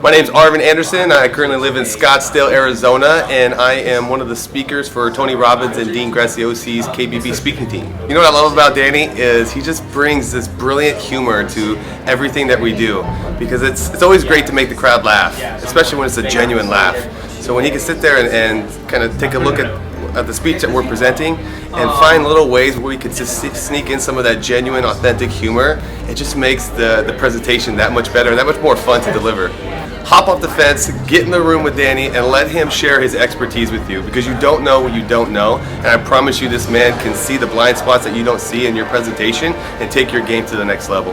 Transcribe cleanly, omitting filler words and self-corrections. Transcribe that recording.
My name's Arvin Anderson. I currently live in Scottsdale, Arizona, and I am one of the speakers for Tony Robbins and Dean Graziosi's KBB speaking team. You know what I love about Danny is he just brings this brilliant humor to everything that we do, because it's always great to make the crowd laugh, especially when it's a genuine laugh. So when he can sit there and kind of take a look at the speech that we're presenting and find little ways where we could just sneak in some of that genuine, authentic humor, it just makes the presentation that much better and that much more fun to deliver. Hop off the fence, get in the room with Danny, and let him share his expertise with you, because you don't know what you don't know, and I promise you this man can see the blind spots that you don't see in your presentation and take your game to the next level.